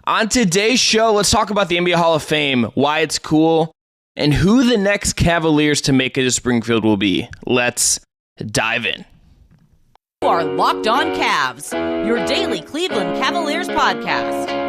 On today's show, let's talk about the NBA Hall of Fame, why it's cool, and who the next Cavaliers to make it to Springfield will be. Let's dive in. You are Locked On Cavs, your daily Cleveland Cavaliers podcast.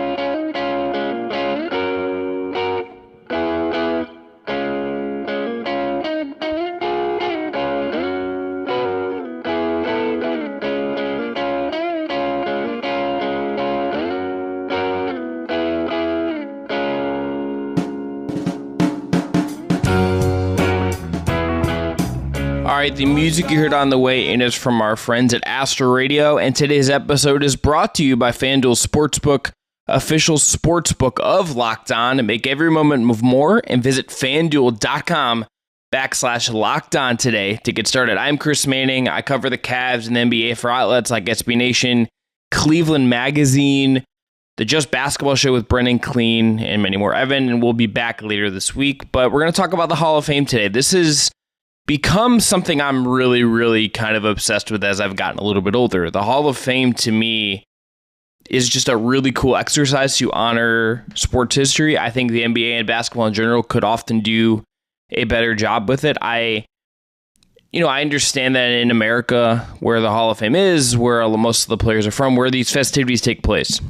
All right, the music you heard on the way in is from our friends at Astro Radio, and today's episode is brought to you by FanDuel Sportsbook, official sportsbook of Locked On. Make every moment move more and visit FanDuel.com/Locked On today to get started. I'm Chris Manning. I cover the Cavs and the NBA for outlets like SB Nation, Cleveland Magazine, the Just Basketball Show with Brennan Clean, and many more. Evan, and we'll be back later this week, but we're going to talk about the Hall of Fame today. This is become something I'm really kind of obsessed with as I've gotten a little bit older. The Hall of Fame to me is just a really cool exercise to honor sports history. I think the NBA and basketball in general could often do a better job with it. I understand that in America, where the Hall of Fame is, where most of the players are from, where these festivities take place,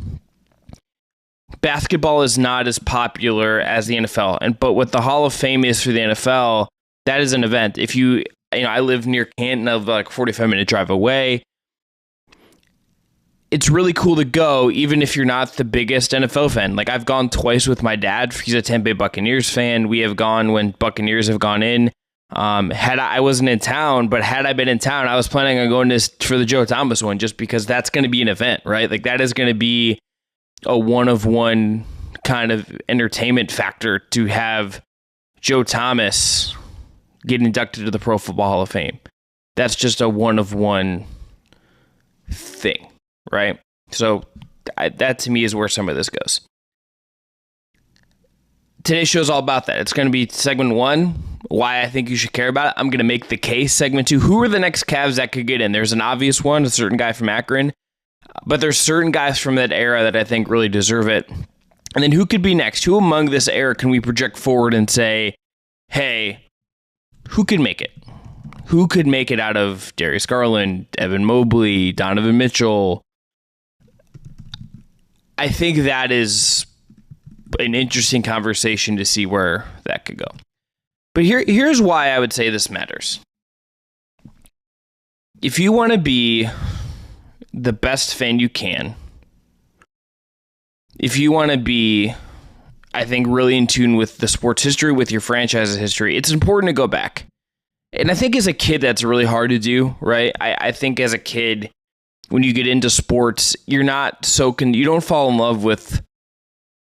basketball is not as popular as the NFL. But what the Hall of Fame is for the NFL, that is an event. If I live near Canton, I live like a 45-minute drive away. It's really cool to go, even if you're not the biggest NFL fan. Like, I've gone twice with my dad. He's a Tampa Bay Buccaneers fan. We have gone when Buccaneers have gone in. I wasn't in town, but had I been in town, I was planning on going for the Joe Thomas one, just because that's going to be an event, right? Like, that is going to be a one-of-one kind of entertainment factor to have Joe Thomas get inducted to the Pro Football Hall of Fame. That's just a one-of-one thing, right? So that to me is where some of this goes. Today's show is all about that. It's going to be segment 1, why I think you should care about it. I'm going to make the case. Segment 2, who are the next Cavs that could get in? There's an obvious one, a certain guy from Akron, but there's certain guys from that era that I think really deserve it. And then who could be next? Who among this era can we project forward and say, hey, who could make it? Who could make it out of Darius Garland, Evan Mobley, Donovan Mitchell? I think that is an interesting conversation to see where that could go. But here's why I would say this matters. If you want to be the best fan you can, if you want to be, I think, really in tune with the sports history, with your franchise's history, it's important to go back. And I think as a kid, that's really hard to do, right? I think as a kid, when you get into sports, you're not you don't fall in love with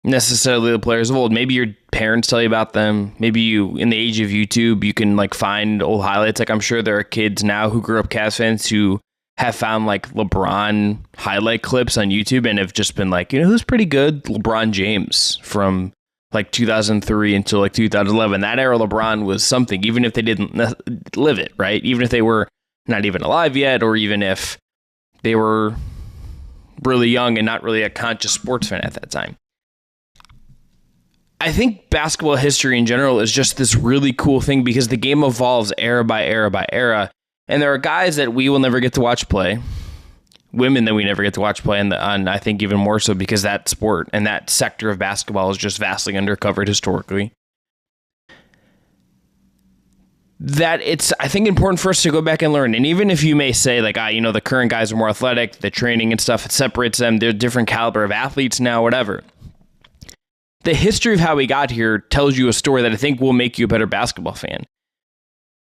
necessarily the players of old. Maybe your parents tell you about them. Maybe you, in the age of YouTube, you can like find old highlights. Like, I'm sure there are kids now who grew up Cavs fans who have found like LeBron highlight clips on YouTube and have just been like, who's pretty good? LeBron James from like 2003 until like 2011. That era LeBron was something, even if they didn't live it, right? Even if they were not even alive yet, or even if they were really young and not really a conscious sports fan at that time. I think basketball history in general is just this really cool thing because the game evolves era by era by era. And there are guys that we will never get to watch play, women that we never get to watch play, and I think even more so because that sport and that sector of basketball is just vastly undercovered historically. That it's, I think, important for us to go back and learn. And even if you may say, like, the current guys are more athletic, the training and stuff, it separates them, they're a different caliber of athletes now, whatever. The history of how we got here tells you a story that I think will make you a better basketball fan.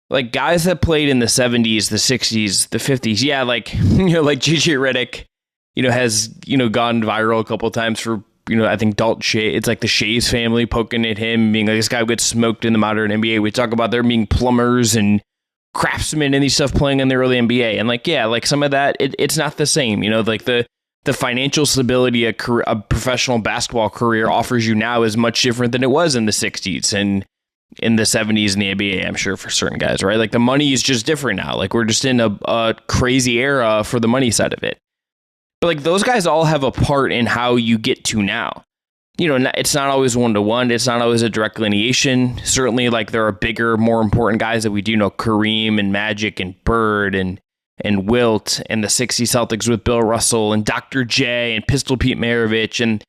Like, guys that played in the 70s, the 60s, the 50s, yeah, like, like J.J. Redick, has, gone viral a couple of times for, I think Dalton Shea, it's like the Shays family poking at him, being like, this guy gets smoked in the modern NBA. We talk about there being plumbers and craftsmen and these stuff playing in the early NBA. And like, yeah, like some of that, it's not the same, like the financial stability a professional basketball career offers you now is much different than it was in the 60s and in the 70s in the NBA, I'm sure, for certain guys, right? Like, the money is just different now. Like, we're just in a crazy era for the money side of it. But like those guys all have a part in how you get to now. It's not always 1-to-1. It's not always a direct lineation. Certainly, like there are bigger, more important guys that we do know, Kareem and Magic and Bird and Wilt and the 60 Celtics with Bill Russell and Dr. J and Pistol Pete Maravich, and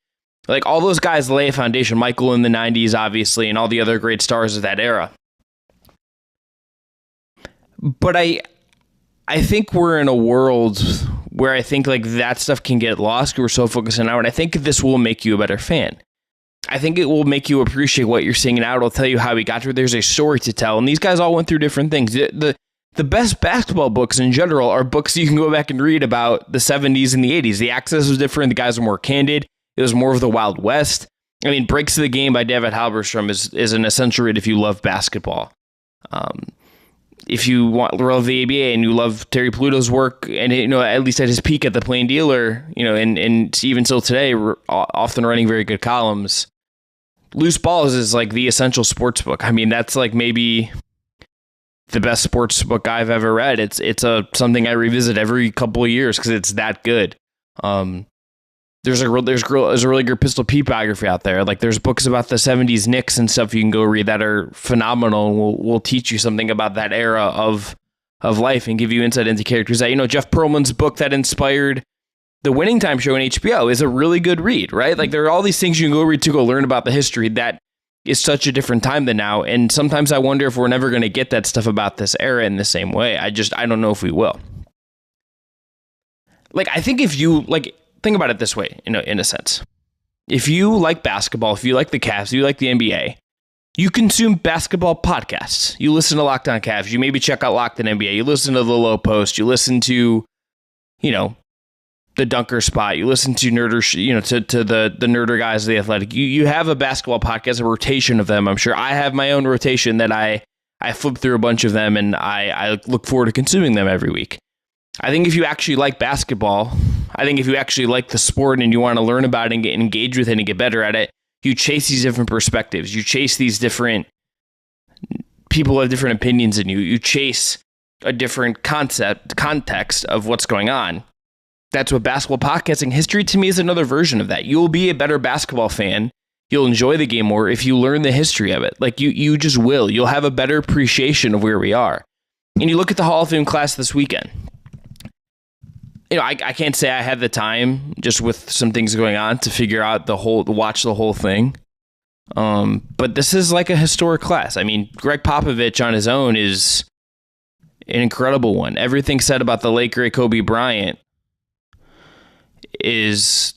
like all those guys lay a foundation. Michael in the 90s, obviously, and all the other great stars of that era. But I think we're in a world where I think like that stuff can get lost. We're so focused on now, and I think this will make you a better fan. I think it will make you appreciate what you're seeing now. It'll tell you how we got to it. There's a story to tell, and these guys all went through different things. The best basketball books in general are books you can go back and read about the 70s and the 80s. The access was different. The guys were more candid. It was more of the Wild West. I mean, Breaks of the Game by David Halberstam is an essential read if you love basketball. If you love the ABA and you love Terry Pluto's work, and at least at his peak at the Plain Dealer, and even still today, often running very good columns. Loose Balls is like the essential sports book. I mean, that's like maybe the best sports book I've ever read. It's something I revisit every couple of years because it's that good. There's a really good Pistol Pete biography out there. Like there's books about the 70s Knicks and stuff you can go read that are phenomenal and will teach you something about that era of life and give you insight into characters. That Jeff Pearlman's book that inspired the Winning Time show on HBO is a really good read, right? Like there are all these things you can go read to go learn about the history that is such a different time than now. And sometimes I wonder if we're never going to get that stuff about this era in the same way. I don't know if we will. Like, I think if you think about it this way, in a sense, if you like basketball, if you like the Cavs, if you like the NBA, you consume basketball podcasts. You listen to Locked On Cavs. You maybe check out Locked On NBA. You listen to The Low Post. You listen to, the Dunker Spot. You listen to Nerder, to the Nerder guys of The Athletic. You have a basketball podcast, a rotation of them. I'm sure I have my own rotation that I flip through a bunch of them, and I look forward to consuming them every week. I think if you actually like basketball, I think if you actually like the sport and you want to learn about it and get engaged with it and get better at it, you chase these different perspectives. You chase these different people who have different opinions than you. You chase a different context of what's going on. That's what basketball podcasting history to me is another version of that. You'll be a better basketball fan. You'll enjoy the game more if you learn the history of it. Like you just will. You'll have a better appreciation of where we are. And you look at the Hall of Fame class this weekend. I can't say I had the time just with some things going on to figure out watch the whole thing. But this is like a historic class. I mean, Greg Popovich on his own is an incredible one. Everything said about the late great Kobe Bryant is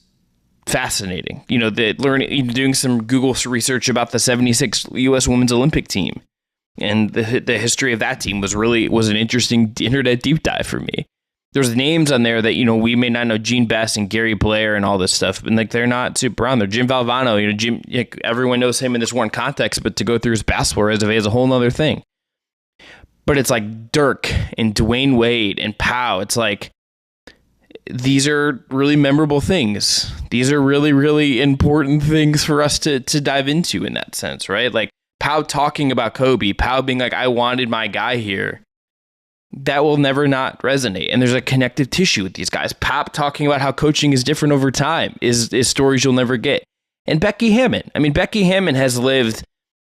fascinating. Doing some Google research about the 76 U.S. Women's Olympic team and the history of that team was an interesting internet deep dive for me. There's names on there that, we may not know, Gene Bess and Gary Blair and all this stuff, but they're not super on there. Jim Valvano, Jim, everyone knows him in this one context, but to go through his basketball resume is a whole nother thing. But it's like Dirk and Dwayne Wade and Pau. It's like, these are really memorable things. These are really, really important things for us to dive into in that sense, right? Like Pau talking about Kobe, Pau being like, I wanted my guy here. That will never not resonate. And there's a connective tissue with these guys. Pop talking about how coaching is different over time is stories you'll never get. And Becky Hammon. I mean, Becky Hammon has lived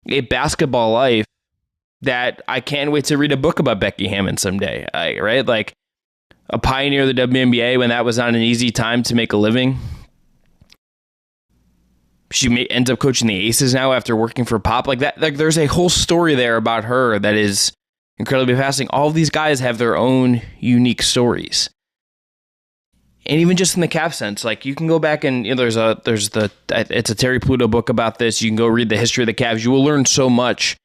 a basketball life that I can't wait to read a book about Becky Hammon someday, right? Like a pioneer of the WNBA when that was not an easy time to make a living. She ends up coaching the Aces now after working for Pop. Like that. Like there's a whole story there about her that is incredibly fascinating. All of these guys have their own unique stories. And even just in the Cavs sense, like you can go back and it's a Terry Pluto book about this. You can go read the history of the Cavs. You will learn so much.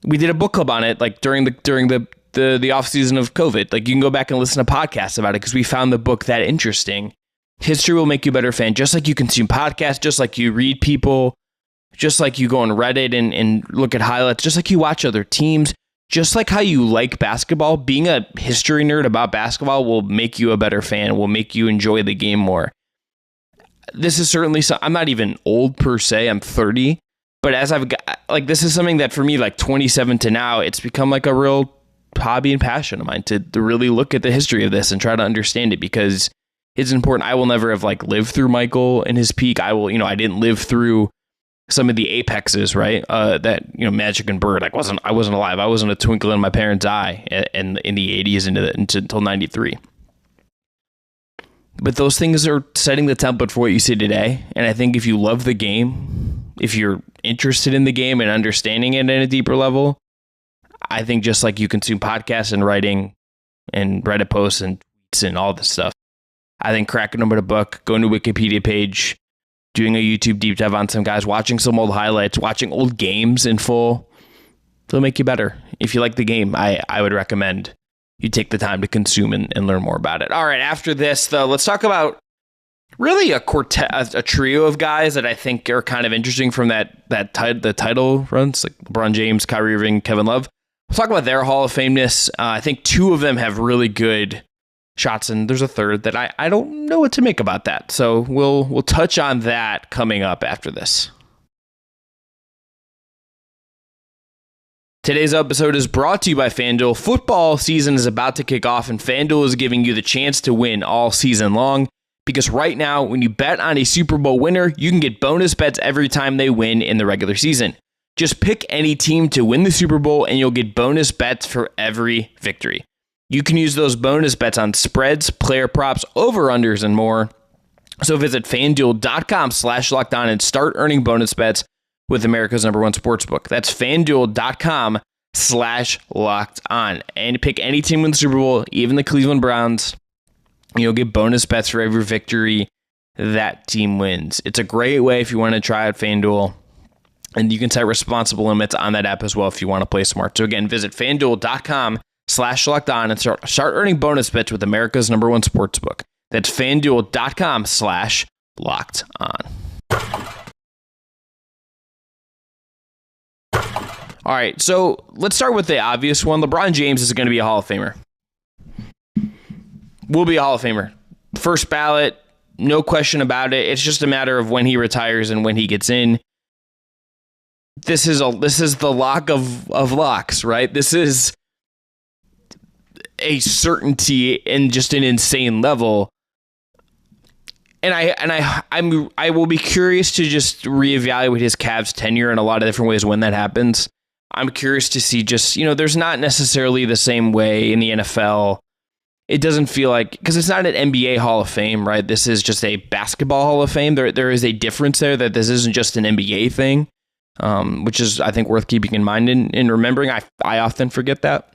We did a book club on it, like during the off season of COVID. Like you can go back and listen to podcasts about it because we found the book that interesting. History will make you a better fan, just like you consume podcasts, just like you read people, just like you go on Reddit and look at highlights, just like you watch other teams, just like how you like basketball. Being a history nerd about basketball will make you a better fan, will make you enjoy the game more. This is certainly I'm not even old per se. I'm 30, but as I've got, like, this is something that for me, like 27 to now, it's become like a real hobby and passion of mine to really look at the history of this and try to understand it, because is important. I will never have like lived through Michael in his peak. I didn't live through some of the apexes, right? That, Magic and Bird. I wasn't alive. I wasn't a twinkle in my parents' eye in the 80s until 93. But those things are setting the template for what you see today. And I think if you love the game, if you're interested in the game and understanding it at a deeper level, I think just like you consume podcasts and writing and Reddit posts and tweets and all this stuff, I think cracking open a book, going to a Wikipedia page, doing a YouTube deep dive on some guys, watching some old highlights, watching old games in full, it'll make you better. If you like the game, I would recommend you take the time to consume and learn more about it. All right, after this, though, let's talk about really a trio of guys that I think are kind of interesting from the title runs, like LeBron James, Kyrie Irving, Kevin Love. We'll talk about their Hall of Fameness. I think two of them have really good shots, and there's a third that I don't know what to make about that. So we'll touch on that coming up after this. Today's episode is brought to you by FanDuel. Football season is about to kick off, and FanDuel is giving you the chance to win all season long. Because right now, when you bet on a Super Bowl winner, you can get bonus bets every time they win in the regular season. Just pick any team to win the Super Bowl, and you'll get bonus bets for every victory. You can use those bonus bets on spreads, player props, over-unders, and more. So visit FanDuel.com/lockedon and start earning bonus bets with America's #1 sportsbook. That's FanDuel.com/lockedon. And pick any team in the Super Bowl, even the Cleveland Browns. You'll get bonus bets for every victory that team wins. It's a great way if you want to try out FanDuel. And you can set responsible limits on that app as well if you want to play smart. So again, visit FanDuel.com/lockedon and start earning bonus bets with America's #1 sportsbook. That's FanDuel.com/lockedon. All right, so let's start with the obvious one. LeBron James is going to be a Hall of Famer. Will be a Hall of Famer. First ballot, no question about it. It's just a matter of when he retires and when he gets in. This is the lock of locks, right? This is a certainty and just an insane level. And I will be curious to just reevaluate his Cavs tenure in a lot of different ways when that happens. I'm curious to see just, there's not necessarily the same way in the NFL. It doesn't feel like, because it's not an NBA Hall of Fame, right? This is just a basketball Hall of Fame. There is a difference there, that this isn't just an NBA thing, which is, I think, worth keeping in mind and remembering. I often forget that.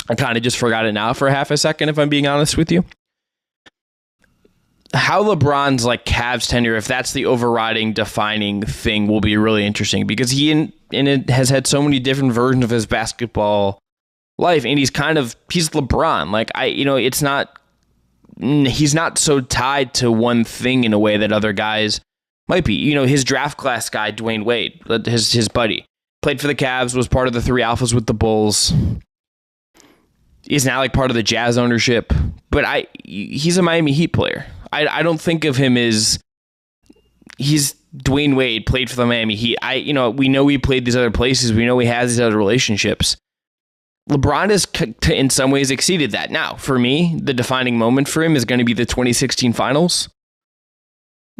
I kind of just forgot it now for half a second, if I'm being honest with you. How LeBron's Cavs tenure, if that's the overriding defining thing, will be really interesting, because he has had so many different versions of his basketball life, and he's LeBron. He's not so tied to one thing in a way that other guys might be. His draft class guy, Dwayne Wade, his buddy, played for the Cavs, was part of the Three Alphas with the Bulls. He's now part of the Jazz ownership, but he's a Miami Heat player. I don't think of him as he's Dwayne Wade, played for the Miami Heat. We know he played these other places. We know he has these other relationships. LeBron has, in some ways, exceeded that. Now, for me, the defining moment for him is going to be the 2016 finals.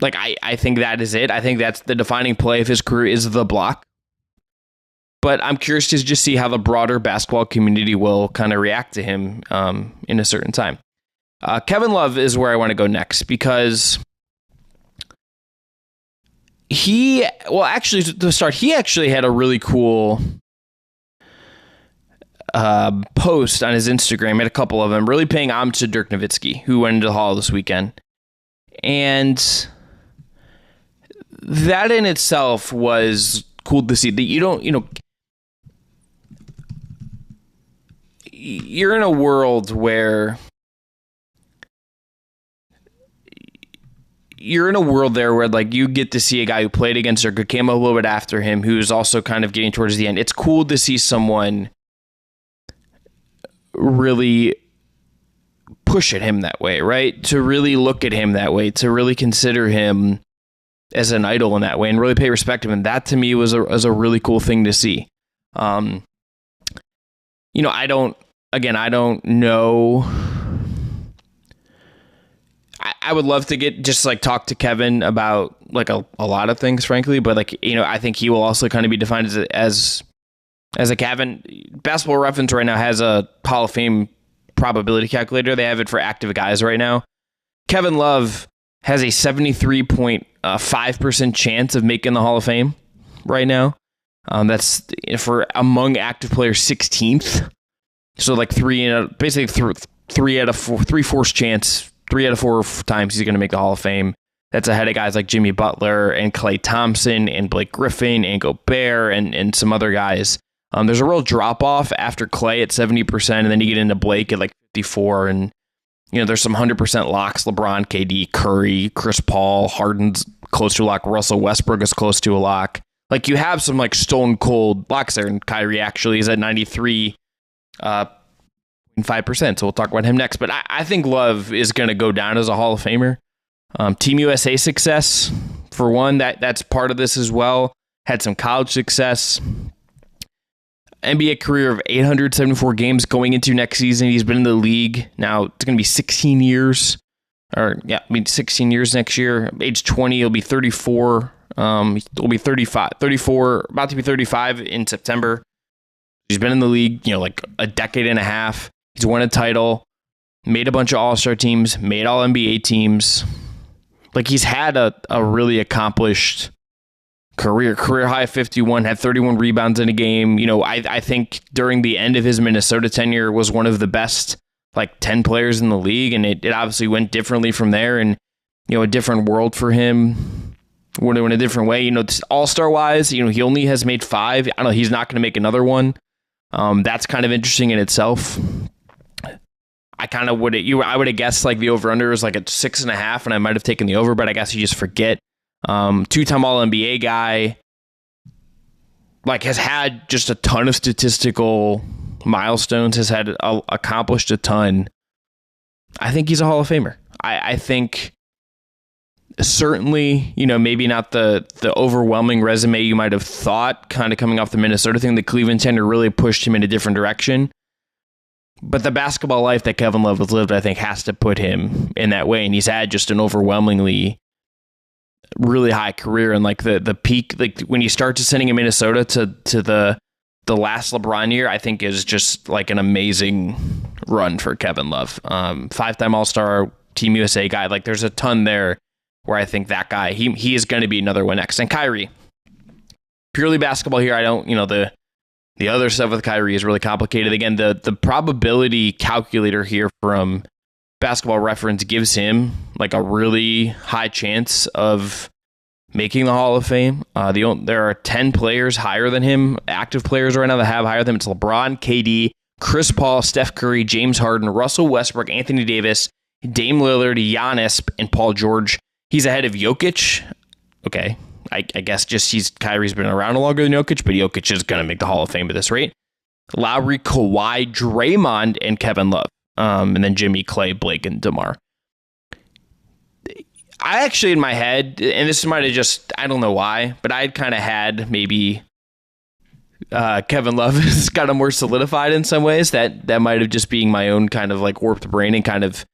I think that is it. I think that's the defining play of his career, is the block. But I'm curious to just see how the broader basketball community will kind of react to him in a certain time. Kevin Love is where I want to go next, because he actually had a really cool post on his Instagram. Had a couple of them, really paying homage to Dirk Nowitzki, who went into the Hall this weekend. And that in itself was cool to see. That you're in a world where you get to see a guy who played against Dirk, who came a little bit after him, who's also kind of getting towards the end. It's cool to see someone really push at him that way, right? To really look at him that way, to really consider him as an idol in that way, and really pay respect to him. And that, to me, was a really cool thing to see. I don't know. I would love to get just like talk to Kevin about like a lot of things, frankly, but like, I think he will also kind of be defined as a Kevin. Basketball Reference right now has a Hall of Fame probability calculator. They have it for active guys right now. Kevin Love has a 73.5% chance of making the Hall of Fame right now. That's for among active players 16th. So like three out of four chance. 3 out of 4 times he's going to make the Hall of Fame. That's ahead of guys like Jimmy Butler and Klay Thompson and Blake Griffin and Gobert and some other guys. There's a real drop-off after Klay at 70%, and then you get into Blake at like 54, and there's some 100% locks. LeBron, KD, Curry, Chris Paul, Harden's close to a lock. Russell Westbrook is close to a lock. Like, you have some like stone cold locks there, and Kyrie actually is at 93.5%, so we'll talk about him next. But I think Love is going to go down as a Hall of Famer. Team USA success, for one, that's part of this as well. Had some college success. NBA career of 874 games going into next season. He's been in the league now. It's going to be 16 years. 16 years next year. Age 20, he'll be 34. He'll be 34, about to be 35 in September. He's been in the league, like a decade and a half. He's won a title, made a bunch of All-Star teams, made All-NBA teams. Like, he's had a really accomplished career high 51, had 31 rebounds in a game. I think during the end of his Minnesota tenure was one of the best like 10 players in the league, and it obviously went differently from there, and a different world for him. Went in a different way. All-Star wise, he only has made 5. I don't know, he's not going to make another one. That's kind of interesting in itself. I kind of would have guessed like the over-under is like at 6.5, and I might have taken the over, but I guess you just forget. 2-time All-NBA guy, like, has had just a ton of statistical milestones, has had accomplished a ton. I think he's a Hall of Famer. I think certainly, maybe not the overwhelming resume you might have thought, kind of coming off the Minnesota thing. The Cleveland tenure really pushed him in a different direction. But the basketball life that Kevin Love has lived, I think, has to put him in that way. And he's had just an overwhelmingly really high career. And like the peak, like when you start descending in Minnesota to the last LeBron year, I think is just like an amazing run for Kevin Love. 5-time All-Star, Team USA guy. Like, there's a ton there where I think that guy, he is going to be another one next. And Kyrie, purely basketball here. I don't, the other stuff with Kyrie is really complicated. Again, the probability calculator here from Basketball Reference gives him like a really high chance of making the Hall of Fame. There are 10 players higher than him, active players right now that have higher than him. It's LeBron, KD, Chris Paul, Steph Curry, James Harden, Russell Westbrook, Anthony Davis, Dame Lillard, Giannis, and Paul George. He's ahead of Jokic. Okay, I guess just Kyrie's been around longer than Jokic, but Jokic is going to make the Hall of Fame at this rate. Lowry, Kawhi, Draymond, and Kevin Love. And then Jimmy, Klay, Blake, and DeMar. I actually, in my head, and this might have just, I don't know why, but I'd kind of had maybe Kevin Love is kind of more solidified in some ways. That might have just being my own kind of like warped brain and kind of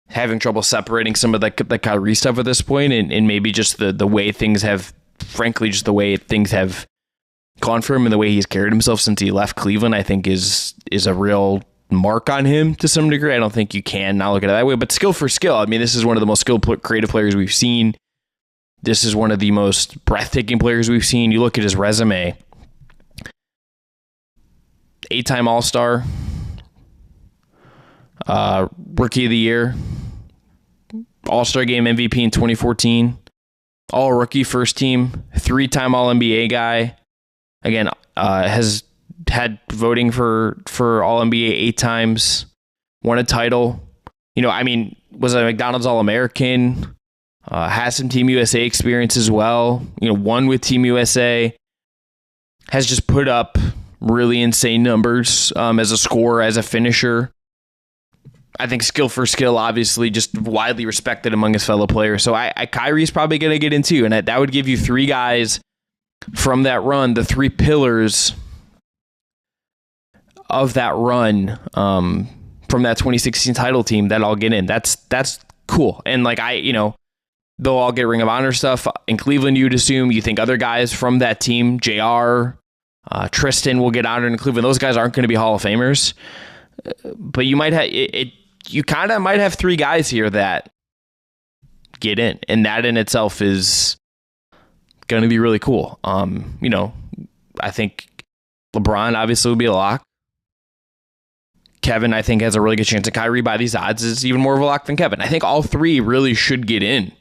having trouble separating some of the Kyrie stuff at this point, and maybe just the way things have, frankly, just the way things have gone for him and the way he's carried himself since he left Cleveland, I think is a real mark on him to some degree. I don't think you can not look at it that way, but skill for skill. I mean, this is one of the most skilled creative players we've seen. This is one of the most breathtaking players we've seen. You look at his resume. 8-time All-Star, Rookie of the Year, All-Star Game MVP in 2014, All-Rookie First Team, 3-time All-NBA guy. Again, has had voting for All-NBA 8 times, won a title. Was a McDonald's All-American, has some Team USA experience as well. Won with Team USA, has just put up really insane numbers as a scorer, as a finisher. I think skill for skill, obviously, just widely respected among his fellow players. So Kyrie's probably going to get into, and that would give you 3 guys from that run, the 3 pillars of that run from that 2016 title team that all get in. That's cool. And like they'll all get Ring of Honor stuff in Cleveland. You'd assume. You think other guys from that team, JR, Tristan, will get honored in Cleveland. Those guys aren't going to be Hall of Famers, but you might have you kind of might have 3 guys here that get in, and that in itself is going to be really cool. I think LeBron obviously will be a lock. Kevin, I think, has a really good chance. And Kyrie, by these odds, is even more of a lock than Kevin. I think all 3 really should get in.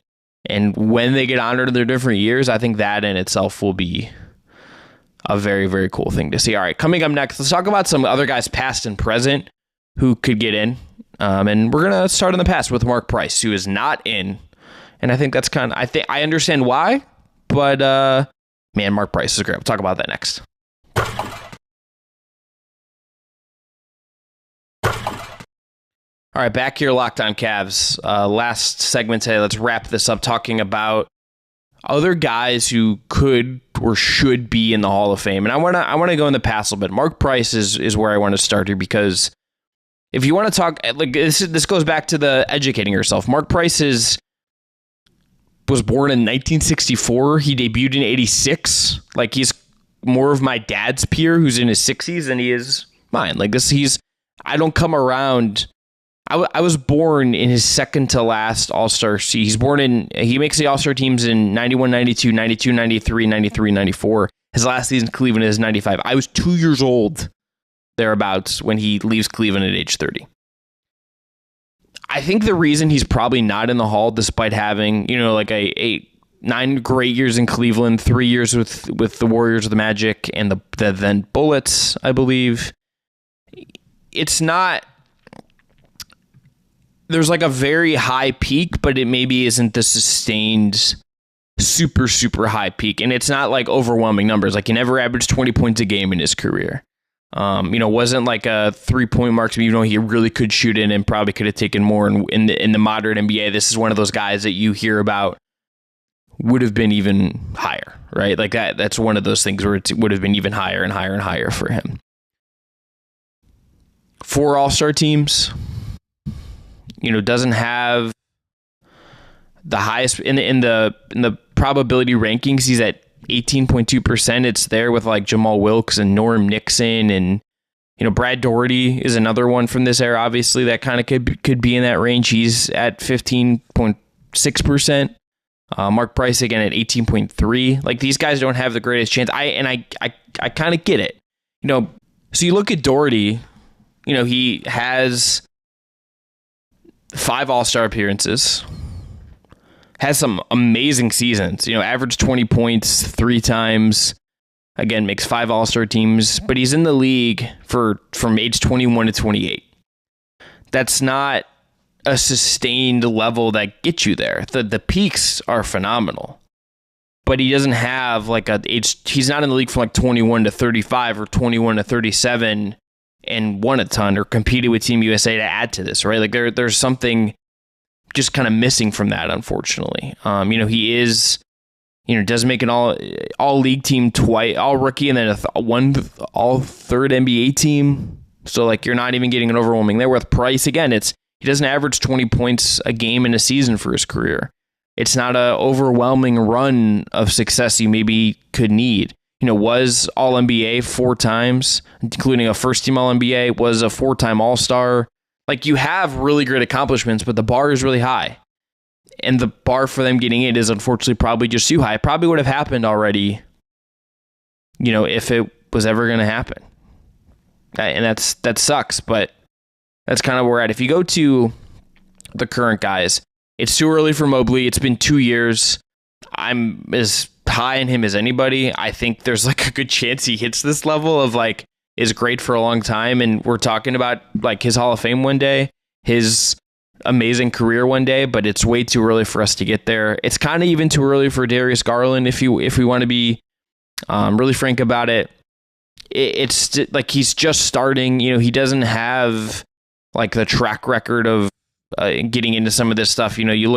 And when they get honored in their different years, I think that in itself will be a very, very cool thing to see. All right, coming up next, let's talk about some other guys past and present who could get in. And we're going to start in the past with Mark Price, who is not in. And I think that's I understand why, but man, Mark Price is great. We'll talk about that next. All right, back here, Locked On Cavs. Last segment today, let's wrap this up talking about other guys who could or should be in the Hall of Fame. And I want to go in the past a little bit. Mark Price is where I want to start here, because if you want to talk, like this goes back to the educating yourself. Mark Price was born in 1964. He debuted in 86. Like, he's more of my dad's peer who's in his 60s than he is mine. Like this, I don't come around. I was born in his second to last All-Star season. He makes the All-Star teams in 91, 92, 92, 93, 93, 94. His last season in Cleveland is 95. I was 2 years old thereabouts when he leaves Cleveland at age 30. I think the reason he's probably not in the Hall, despite having, like a 9 great years in Cleveland, 3 years with the Warriors, the Magic, and the then Bullets, I believe, it's not. There's like a very high peak, but it maybe isn't the sustained super, super high peak. And it's not like overwhelming numbers. Like, he never averaged 20 points a game in his career. Wasn't like a 3-point mark, even though he really could shoot in and probably could have taken more in the modern NBA. This is one of those guys that you hear about would have been even higher, right? Like that's one of those things where it would have been even higher and higher and higher for him. 4 All-Star teams. Doesn't have the highest in the probability rankings. He's at 18.2%. It's there with like Jamal Wilkes and Norm Nixon, and Brad Daugherty is another one from this era. Obviously, that kind of could be in that range. He's at 15.6%. Mark Price again at 18.3%. Like, these guys don't have the greatest chance. I kind of get it. So you look at Daugherty. He has 5 All-Star appearances, has some amazing seasons, averaged 20 points 3 times, again, makes 5 All-Star teams, but he's in the league from age 21 to 28. That's not a sustained level that gets you there. The peaks are phenomenal, but he doesn't have like he's not in the league from like 21 to 35 or 21 to 37 and won a ton or competed with Team USA to add to this, right? Like there's something just kind of missing from that, unfortunately. He is, does make an all league team twice, all rookie, and then all third NBA team. So like, you're not even getting an overwhelming there. With Price, again, he doesn't average 20 points a game in a season for his career. It's not an overwhelming run of success you maybe could need. Was All-NBA 4 times, including a first-team All-NBA, was a 4-time All-Star. Like, you have really great accomplishments, but the bar is really high. And the bar for them getting it is unfortunately probably just too high. It probably would have happened already, if it was ever going to happen. And that sucks, but that's kind of where we're at. If you go to the current guys, it's too early for Mobley. It's been 2 years. I'm as high in him as anybody. I think there's like a good chance he hits this level of like is great for a long time, and we're talking about like his Hall of Fame one day, his amazing career one day, but it's way too early for us to get there. It's kind of even too early for Darius Garland if we want to be really frank about it. It's like he's just starting. He doesn't have like the track record of getting into some of this stuff. You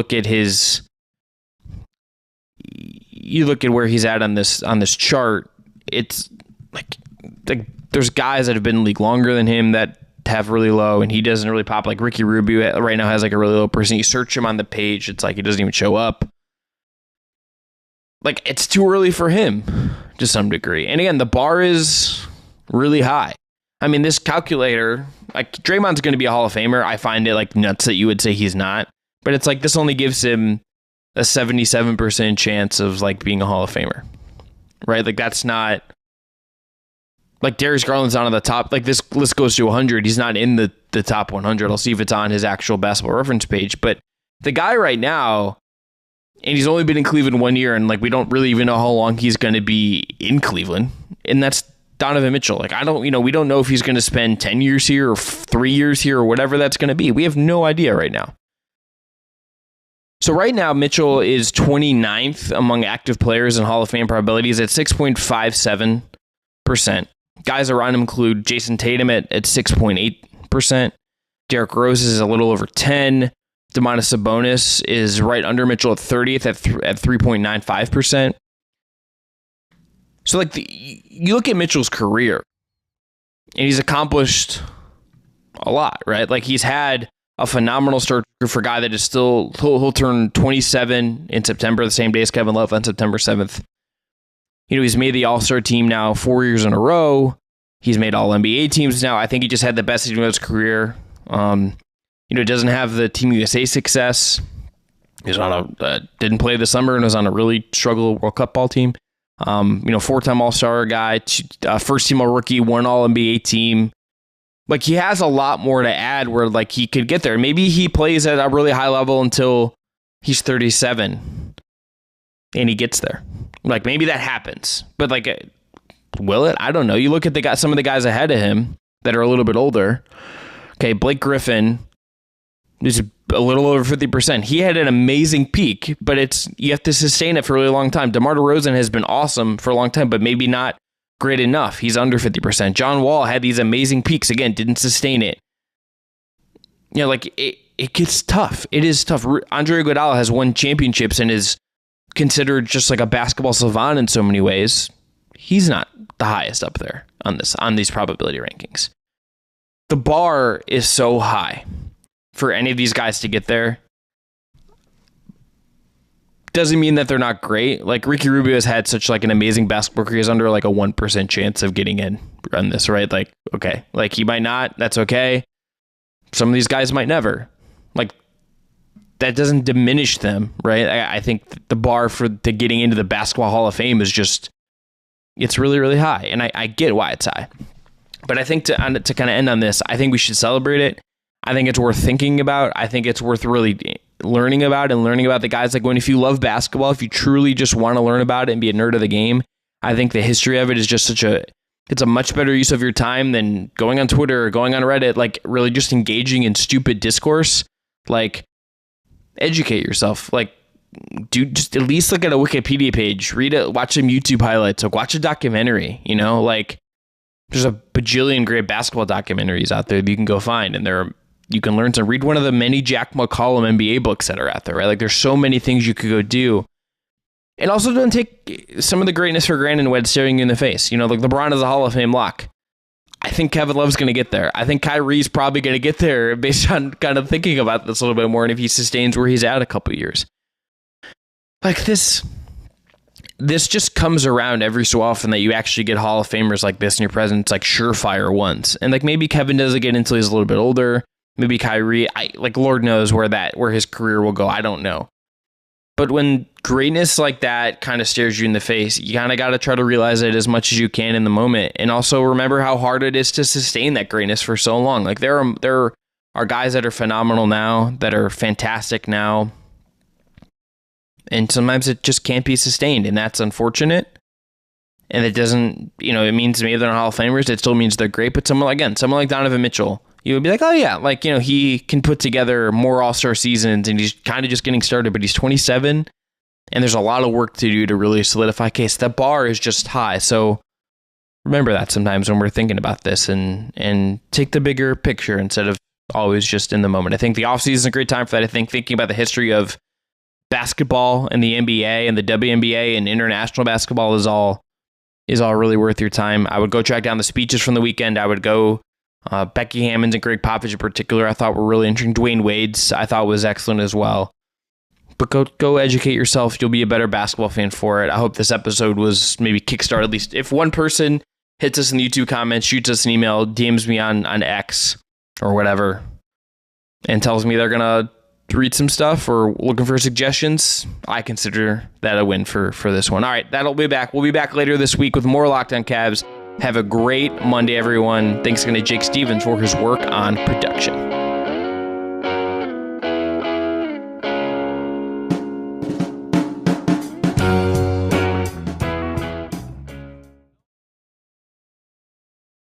look at where he's at on this chart. It's like there's guys that have been in the league longer than him that have really low, and he doesn't really pop. Like Ricky Rubio right now has like a really low person. You search him on the page, it's like he doesn't even show up. Like, it's too early for him to some degree. And again, the bar is really high. I mean, this calculator, like Draymond's going to be a Hall of Famer. I find it like nuts that you would say he's not. But it's like this only gives him a 77% chance of like being a Hall of Famer. Right? Like that's not like Darius Garland's not on the top. Like this list goes to 100. He's not in the top 100. I'll see if it's on his actual basketball reference page. But the guy right now, and he's only been in Cleveland 1 year, and like we don't really even know how long he's going to be in Cleveland. And that's Donovan Mitchell. Like we don't know if he's going to spend 10 years here or 3 years here or whatever that's going to be. We have no idea right now. So right now, Mitchell is 29th among active players in Hall of Fame probabilities at 6.57%. Guys around him include Jason Tatum at 6.8%. Derrick Rose is a little over 10. Domantas Sabonis is right under Mitchell at 30th at 3.95%. So like you look at Mitchell's career, and he's accomplished a lot, right? Like he's had a phenomenal start for a guy that is still, he'll turn 27 in September, the same day as Kevin Love on September 7th. You know, he's made the All-Star team now 4 years in a row. He's made All-NBA teams now. I think he just had the best season of his career. Doesn't have the Team USA success. He's on didn't play this summer and was on a really struggle World Cup ball team. Four-time All-Star guy, first-team All-Rookie, one All-NBA team. Like, he has a lot more to add where, like, he could get there. Maybe he plays at a really high level until he's 37 and he gets there. Like, maybe that happens. But, like, will it? I don't know. You look at some of the guys ahead of him that are a little bit older. Okay, Blake Griffin is a little over 50%. He had an amazing peak, but you have to sustain it for a really long time. DeMar DeRozan has been awesome for a long time, but maybe not great enough. He's under 50%. John Wall had these amazing peaks. Again, didn't sustain it. It gets tough. It is tough. Andre Iguodala has won championships and is considered just like a basketball savant in so many ways. He's not the highest up there on these probability rankings. The bar is so high for any of these guys to get there. Doesn't mean that they're not great. Like Ricky Rubio has had such like an amazing basketball career. He's under like a 1% chance of getting in on this, right? Like, okay, like he might not, that's okay. Some of these guys might never. Like that doesn't diminish them, right? I think the bar for getting into the Basketball Hall of Fame is just, it's really, really high. And I get why it's high. But I think to kind of end on this, I think we should celebrate it. I think it's worth thinking about. I think it's worth really learning about the guys. Like if you love basketball, if you truly just want to learn about it and be a nerd of the game, I think the history of it is just it's a much better use of your time than going on Twitter or going on Reddit, like really just engaging in stupid discourse. Like educate yourself. Like just at least look at a Wikipedia page, read it, watch some YouTube highlights, like watch a documentary, like there's a bajillion great basketball documentaries out there that you can go find, and you can learn to read one of the many Jack McCollum NBA books that are out there, right? Like there's so many things you could go do. And also don't take some of the greatness for granted when it's staring you in the face. Like LeBron is a Hall of Fame lock. I think Kevin Love's going to get there. I think Kyrie's probably going to get there based on kind of thinking about this a little bit more and if he sustains where he's at a couple of years. Like this just comes around every so often that you actually get Hall of Famers like this in your presence, like surefire ones. And like maybe Kevin doesn't get until he's a little bit older. Maybe Kyrie, Lord knows where his career will go. I don't know. But when greatness like that kind of stares you in the face, you kind of got to try to realize it as much as you can in the moment. And also remember how hard it is to sustain that greatness for so long. Like there are guys that are phenomenal now, that are fantastic now. And sometimes it just can't be sustained. And that's unfortunate. And it doesn't, it means maybe they're not Hall of Famers. It still means they're great. But someone like Donovan Mitchell, you would be like, oh yeah, he can put together more All-Star seasons and he's kind of just getting started, but he's 27 and there's a lot of work to do to really solidify case. The bar is just high. So remember that sometimes when we're thinking about this and take the bigger picture instead of always just in the moment. I think the offseason is a great time for that. I think thinking about the history of basketball and the NBA and the WNBA and international basketball is all really worth your time. I would go track down the speeches from the weekend. I would go Becky Hammond's and Greg Popovich in particular, I thought were really interesting. Dwayne Wade's, I thought was excellent as well. But go educate yourself. You'll be a better basketball fan for it. I hope this episode was maybe kickstart at least. If one person hits us in the YouTube comments, shoots us an email, DMs me on X or whatever, and tells me they're going to read some stuff or looking for suggestions, I consider that a win for this one. All right, that'll be back. We'll be back later this week with more Locked On Cavs. Have a great Monday, everyone. Thanks again to Jake Stevens for his work on production.